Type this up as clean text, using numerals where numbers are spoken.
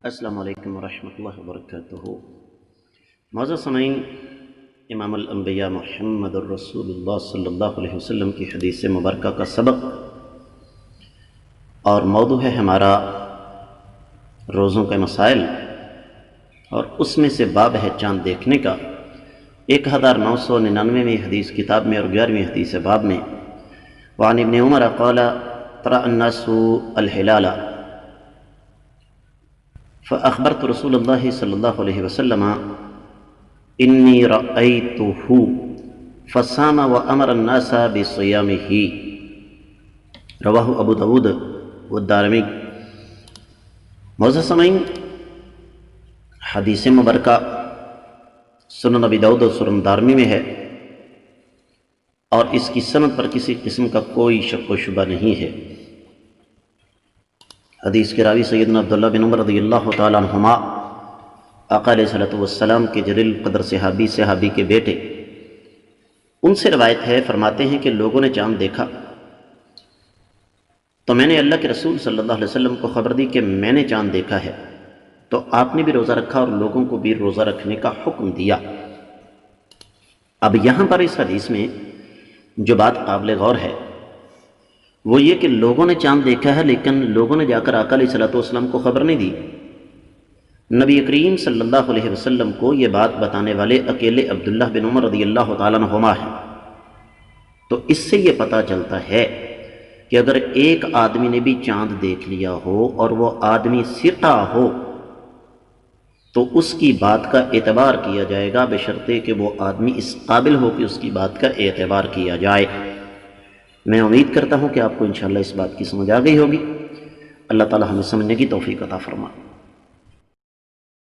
السلام علیکم ورحمۃ اللہ وبرکاتہ۔ معزز سامعین، امام الانبیاء محمد الرسول اللہ صلی اللہ علیہ وسلم کی حدیث مبارکہ کا سبق اور موضوع ہے ہمارا روزوں کے مسائل، اور اس میں سے باب ہے چاند دیکھنے کا۔ 1999ویں حدیث کتاب میں اور 11ویں حدیث باب میں، وعن ابن عمر قال ترى الناس الهلال فأخبرت رسول الله صلى الله عليه وسلم إني رأيته فصام وأمر الناس بصيامه، رواہ ابو داود والدارمی۔ معزز سامعین، حدیث مبارکہ سنن ابی داود اور سنن دارمی میں ہے، اور اس کی سند پر کسی قسم کا کوئی شک و شبہ نہیں ہے۔ حدیث کے راوی سیدنا عبداللہ بن عمر رضی اللہ تعالیٰ عنہما، آقا علیہ السلام کے جلیل قدر صحابی کے بیٹے، ان سے روایت ہے، فرماتے ہیں کہ لوگوں نے چاند دیکھا تو میں نے اللہ کے رسول صلی اللہ علیہ وسلم کو خبر دی کہ میں نے چاند دیکھا ہے، تو آپ نے بھی روزہ رکھا اور لوگوں کو بھی روزہ رکھنے کا حکم دیا۔ اب یہاں پر اس حدیث میں جو بات قابل غور ہے وہ یہ کہ لوگوں نے چاند دیکھا ہے، لیکن لوگوں نے جا کر آقا علیہ السلام کو خبر نہیں دی۔ نبی کریم صلی اللہ علیہ وسلم کو یہ بات بتانے والے اکیلے عبداللہ بن عمر رضی اللہ تعالیٰ عنہما ہیں۔ تو اس سے یہ پتہ چلتا ہے کہ اگر ایک آدمی نے بھی چاند دیکھ لیا ہو اور وہ آدمی ثقہ ہو تو اس کی بات کا اعتبار کیا جائے گا، بشرطے کہ وہ آدمی اس قابل ہو کہ اس کی بات کا اعتبار کیا جائے۔ میں امید کرتا ہوں کہ آپ کو انشاءاللہ اس بات کی سمجھ آ گئی ہوگی۔ اللہ تعالی ہمیں سمجھنے کی توفیق عطا فرمائے۔